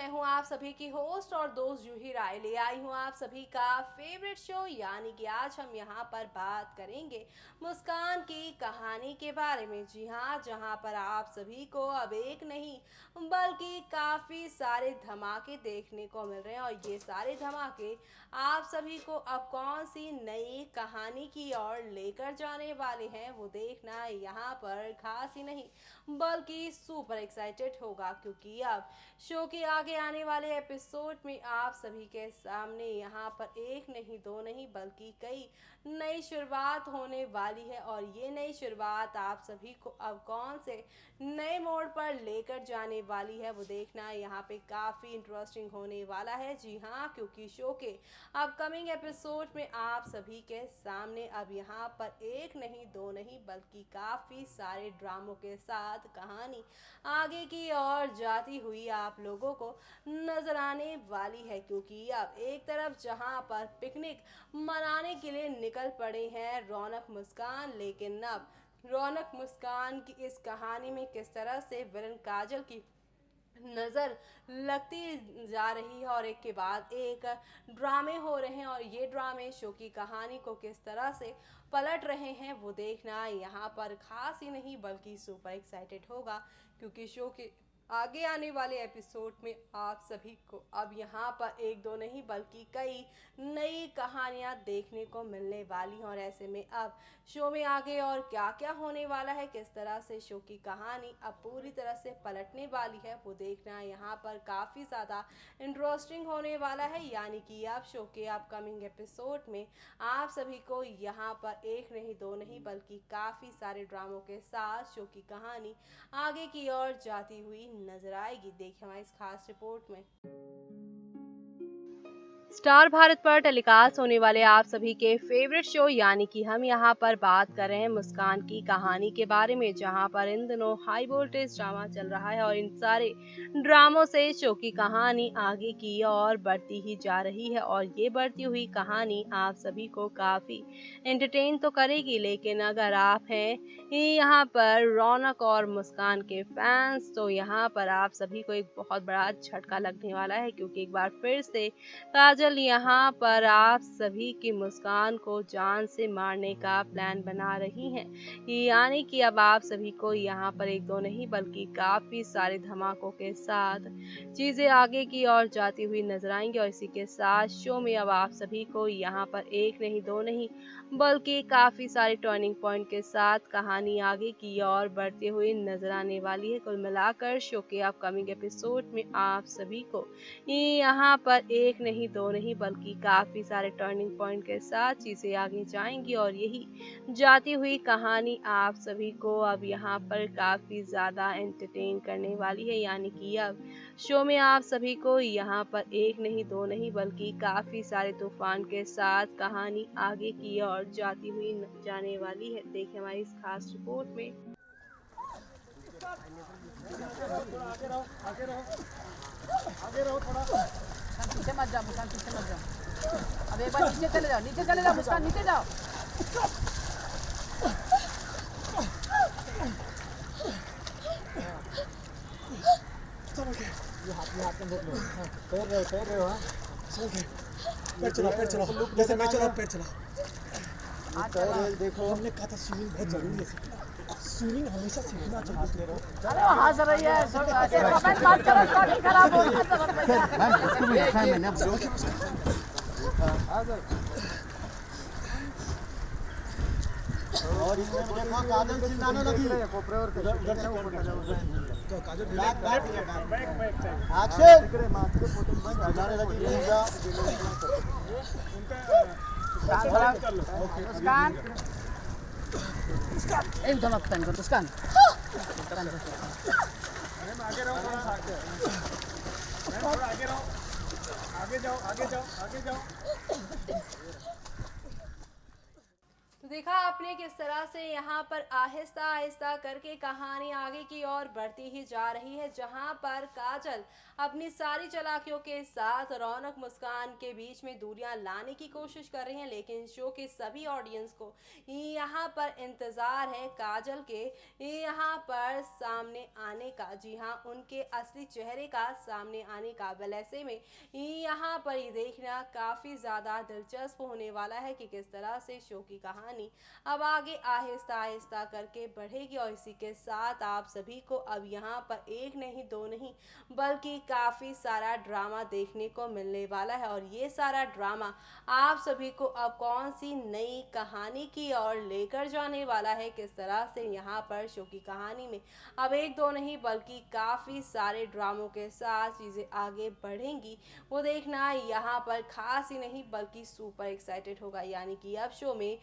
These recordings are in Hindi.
मैं हूं आप सभी की होस्ट और दोस्त जूही राय। ले आई हूं आप सभी का फेवरेट शो, यानी कि आज हम यहां पर बात करेंगे मुस्कान की कहानी के बारे में। जी हां, जहां पर आप सभी को अब एक नहीं बल्कि काफ़ी सारे धमाके देखने को मिल रहे हैं, और ये सारे धमाके आप सभी को अब कौन सी नई कहानी की ओर लेकर जाने वाले हैं, वो देखना यहाँ पर खास ही नहीं बल्कि सुपर एक्साइटेड होगा। क्योंकि अब शो के आगे आने वाले एपिसोड में आप सभी के सामने यहाँ पर एक नहीं दो नहीं बल्कि कई नई शुरुआत होने वाली है, और ये नई शुरुआत आप सभी को अब कौन से नए मोड़ पर लेकर जाने वाली है, वो देखना यहाँ पे काफ़ी इंटरेस्टिंग होने वाला है। जी हाँ, क्योंकि शो के अपकमिंग एपिसोड में आप सभी के सामने अब यहाँ पर एक नहीं दो नहीं बल्कि काफ़ी सारे ड्रामों के साथ कहानी आगे की ओर जाती हुई आप लोगों को नजर आने वाली है। क्योंकि अब एक तरफ जहां पर पिकनिक मनाने के लिए निकल पड़े हैं रौनक मुस्कान, लेकिन अब रौनक मुस्कान की इस कहानी में किस तरह से विलन काजल की नज़र लगती जा रही है, और एक के बाद एक ड्रामे हो रहे हैं, और ये ड्रामे शो की कहानी को किस तरह से पलट रहे हैं, वो देखना यहाँ पर खास ही नहीं बल्कि सुपर एक्साइटेड होगा। क्योंकि शो के आगे आने वाले एपिसोड में आप सभी को अब यहाँ पर एक दो नहीं बल्कि कई नई कहानियाँ देखने को मिलने वाली हैं, और ऐसे में अब शो में आगे और क्या क्या होने वाला है, किस तरह से शो की कहानी अब पूरी तरह से पलटने वाली है, वो देखना यहाँ पर काफ़ी ज़्यादा इंटरेस्टिंग होने वाला है। यानी कि अब शो के अपकमिंग एपिसोड में आप सभी को यहाँ पर एक नहीं दो नहीं बल्कि काफ़ी सारे ड्रामों के साथ शो की कहानी आगे की ओर जाती हुई नजर आएगी। देखिए हमारी इस खास रिपोर्ट में। स्टार भारत पर टेलीकास्ट होने वाले आप सभी के फेवरेट शो, यानी कि हम यहाँ पर बात कर रहे हैं मुस्कान की कहानी के बारे में, जहाँ पर इन दिनों हाई वोल्टेज ड्रामा चल रहा है, और इन सारे ड्रामों से शो की कहानी आगे की ओर बढ़ती ही जा रही है। और ये बढ़ती हुई कहानी आप सभी को काफ़ी एंटरटेन तो करेगी, लेकिन अगर आप हैं यहाँ पर रौनक और मुस्कान के फैंस, तो यहाँ पर आप सभी को एक बहुत बड़ा झटका लगने वाला है। क्योंकि एक बार फिर से काजल यहाँ पर आप सभी की मुस्कान को जान से मारने का प्लान बना रही हैं। यानी कि अब आप सभी को यहाँ पर एक दो नहीं बल्कि काफ़ी सारे धमाकों के साथ चीज़ें आगे की ओर जाती हुई नजर आएंगी, और इसी के साथ शो में अब आप सभी को यहाँ पर एक नहीं दो नहीं बल्कि काफ़ी सारे टर्निंग पॉइंट के साथ कहानी आगे की ओर बढ़ते हुए नजर आने वाली है। कुल मिलाकर शो के अपकमिंग एपिसोड में आप सभी को यहाँ पर एक नहीं दो नहीं बल्कि काफ़ी सारे टर्निंग पॉइंट के साथ चीज़ें आगे जाएंगी, और यही जाती हुई कहानी आप सभी को अब यहाँ पर काफ़ी ज़्यादा एंटरटेन करने वाली है। यानी कि अब शो में आप सभी को यहाँ पर एक नहीं दो नहीं बल्कि काफ़ी सारे तूफान के साथ कहानी आगे की ओर जाती हुई जाने वाली है। देखिए हमारी इस खास रिपोर्ट में। आगे रहो थोड़ा। पीछे मत जाओ मुस्कान, पीछे मत जाओ। अब एक बार नीचे चले जाओ मुस्कान, नीचे जाओ। ये हाथ में देख लो। तैर रहे हो। हाँ पैर चला जैसे मैं चला पैर चला। देखो हमने कहा था स्विमिंग बहुत जरूरी है, स्विमिंग हमेशा सीखना चाहिए। अरे वो हंस रही है सब, ऐसे कमेंट मत करो, शॉट खराब हो गया। मैम इसको भी लिखा है मैंने। और इसमें देखो काजल चिल्लाने लगी। एक्शन चिल्लाने लगी। मुस्कान एक धमक पेन कर मुस्कान। आगे रहो थोड़ा, आगे जाओ। तो देखा आपने किस तरह से यहाँ पर आहिस्ता आहिस्ता करके कहानी आगे की ओर बढ़ती ही जा रही है, जहाँ पर काजल अपनी सारी चालाकियों के साथ रौनक मुस्कान के बीच में दूरियां लाने की कोशिश कर रही हैं, लेकिन शो के सभी ऑडियंस को यहाँ पर इंतज़ार है काजल के यहाँ पर सामने आने का। जी हाँ, उनके असली चेहरे का सामने आने का। वेल ऐसे में यहाँ पर ये देखना काफ़ी ज़्यादा दिलचस्प होने वाला है कि किस तरह से शो की कहानी अब आगे आहिस्ता आहिस्ता करके बढ़ेगी। और इसी के साथ आप सभी को अब यहाँ पर एक नहीं दो नहीं बल्कि काफ़ी सारा ड्रामा देखने को मिलने वाला है। और ये सारा ड्रामा आप सभी को अब कौन सी नई कहानी की ओर लेकर जाने वाला है, किस तरह से यहाँ पर शो की कहानी में अब एक दो नहीं बल्कि काफ़ी सारे ड्रामों के साथ चीज़ें आगे बढ़ेंगी, वो देखना यहाँ पर खास ही नहीं बल्कि सुपर एक्साइटेड होगा। यानी कि अब शो में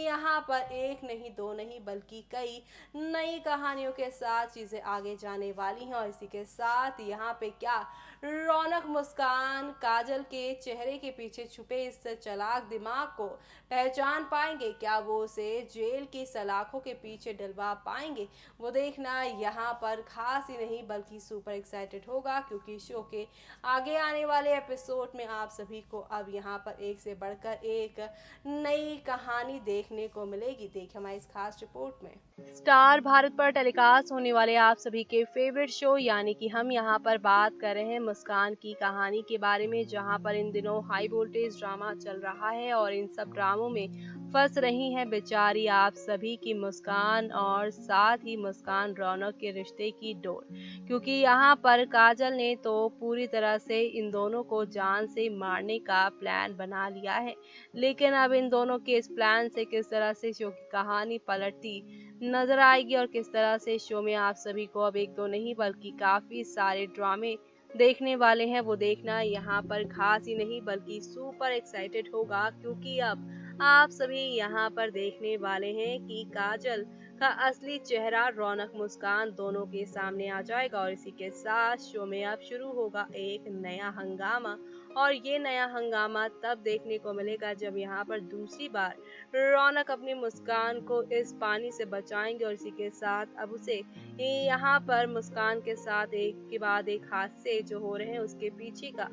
यहाँ पर एक नहीं दो नहीं बल्कि कई नई कहानियों के साथ चीज़ें आगे जाने वाली हैं। और इसी के साथ यहाँ पे क्या रौनक मुस्कान काजल के चेहरे के पीछे छुपे इस चालाक दिमाग को पहचान पाएंगे, क्या वो उसे जेल की सलाखों के पीछे डलवा पाएंगे, वो देखना यहाँ पर खास ही नहीं बल्कि सुपर एक्साइटेड होगा। क्योंकि शो के आगे आने वाले एपिसोड में आप सभी को अब यहाँ पर एक से बढ़कर एक नई कहानी देखने को मिलेगी। देखिए हमारी इस खास रिपोर्ट में। स्टार भारत पर टेलीकास्ट होने वाले आप सभी के फेवरेट शो यानी कि हम यहाँ पर बात कर रहे हैं मुस्कान की कहानी के बारे में, जहाँ पर इन दिनों हाई वोल्टेज ड्रामा चल रहा है और इन सब ड्रामों में फंस रही हैं बेचारी आप सभी की मुस्कान और साथ ही मुस्कान रौनक के रिश्ते की डोर। क्योंकि यहाँ पर काजल ने तो पूरी तरह से इन दोनों को जान से मारने का प्लान बना लिया है, लेकिन अब इन दोनों के इस प्लान से किस तरह से शो की कहानी पलटती नजर आएगी और किस तरह से शो में आप सभी को अब एक दो नहीं बल्कि काफी सारे ड्रामे देखने वाले हैं, वो देखना यहाँ पर खास ही नहीं बल्कि सुपर एक्साइटेड होगा। क्योंकि अब आप सभी यहाँ पर देखने वाले हैं कि काजल का असली चेहरा रौनक मुस्कान दोनों के सामने आ जाएगा। और इसी के साथ शो में अब शुरू होगा एक नया हंगामा, और ये नया हंगामा तब देखने को मिलेगा जब यहाँ पर दूसरी बार रौनक अपनी मुस्कान को इस पानी से बचाएंगे। और इसी के साथ अब उसे यहाँ पर मुस्कान के साथ एक के बाद एक हादसे जो हो रहे हैं उसके पीछे का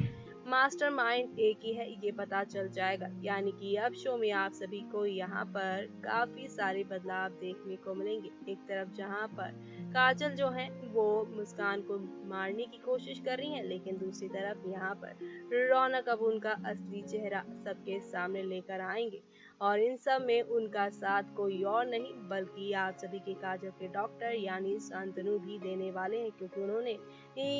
मास्टरमाइंड एक ही है, ये पता चल जाएगा। यानी कि अब शो में आप सभी को यहाँ पर काफी सारे बदलाव देखने को मिलेंगे। एक तरफ जहाँ पर काजल जो है वो मुस्कान को मारने की कोशिश कर रही है, लेकिन दूसरी तरफ यहाँ पर रौनक अब उनका असली चेहरा सबके सामने लेकर आएंगे। और इन सब में उनका साथ कोई और नहीं बल्कि आप सभी के काजल के डॉक्टर यानी शांतनु भी देने वाले हैं। क्योंकि उन्होंने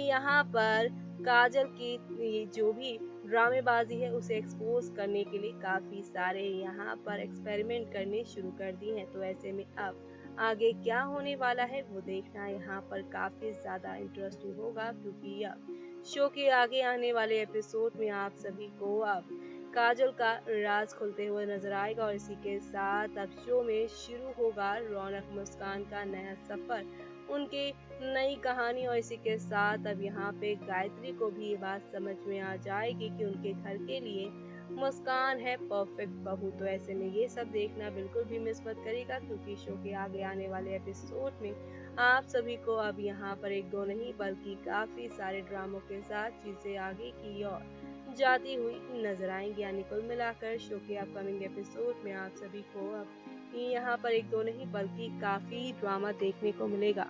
यहाँ पर काजल की जो भी ड्रामेबाजी है उसे एक्सपोज करने के लिए काफी सारे यहाँ पर एक्सपेरिमेंट करने शुरू कर दिए हैं। तो ऐसे में अब आगे क्या होने वाला है वो देखना यहाँ पर काफी ज्यादा इंटरेस्टिंग होगा। क्योंकि अब शो के आगे आने वाले एपिसोड में आप सभी को अब काजल का राज खुलते हुए नजर आएगा। और इसी के साथ अब शो में शुरू होगा रौनक मुस्कान का नया सफर, उनकी नई कहानी। और इसी के साथ अब यहाँ पे गायत्री को भी ये बात समझ में आ जाएगी कि उनके घर के लिए मुस्कान है परफेक्ट बहू। तो ऐसे में ये सब देखना बिल्कुल भी मिस मत करिएगा, क्योंकि शो के आगे आने वाले एपिसोड में आप सभी को अब यहाँ पर एक दो नहीं बल्कि काफी सारे ड्रामों के साथ चीजें आगे की ओर जाती हुई नजर आएंगी। यानी कुल मिलाकर शो के अपकमिंग एपिसोड में आप सभी को अब यहाँ पर एक दो नहीं बल्कि काफी ड्रामा देखने को मिलेगा।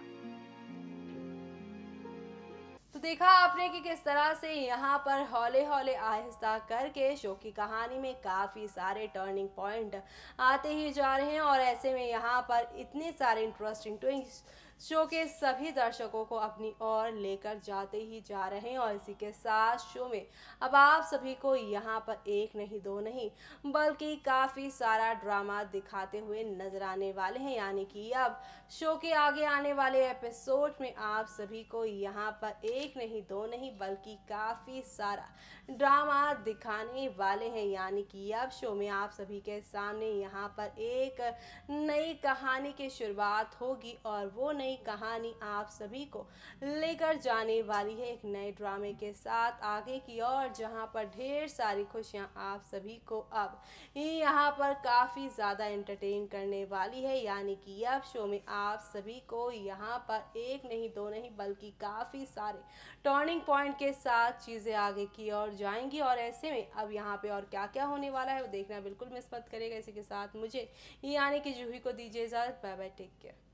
तो देखा आपने कि किस तरह से यहाँ पर हौले हौले आहिस्ता करके शो की कहानी में काफ़ी सारे टर्निंग पॉइंट आते ही जा रहे हैं। और ऐसे में यहाँ पर इतने सारे इंटरेस्टिंग ट्विस्ट शो के सभी दर्शकों को अपनी ओर लेकर जाते ही जा रहे हैं। और इसी के साथ शो में अब आप सभी को यहाँ पर एक नहीं दो नहीं बल्कि काफ़ी सारा ड्रामा दिखाते हुए नजर आने वाले हैं। यानी कि अब शो के आगे आने वाले एपिसोड में आप सभी को यहाँ पर एक नहीं दो नहीं बल्कि काफ़ी सारा ड्रामा दिखाने वाले हैं। यानी कि अब शो में आप सभी के सामने यहाँ पर एक नई कहानी की शुरुआत होगी, और वो नई नई कहानी आप सभी को लेकर जाने वाली है एक नए ड्रामे के साथ आगे की ओर, जहां पर ढेर सारी खुशियां आप सभी को अब यहाँ पर काफ़ी ज़्यादा एंटरटेन करने वाली है। यानी कि अब शो में आप सभी को यहाँ पर एक नहीं दो नहीं बल्कि काफ़ी सारे टर्निंग पॉइंट के साथ चीज़ें आगे की ओर जाएंगी, और ऐसे में अब यहाँ पे और क्या क्या होने वाला है वो देखना बिल्कुल मिस मत करेगा। इसी के साथ मुझे यानी कि जूही को दीजिए इजाज़त। Bye bye, take care.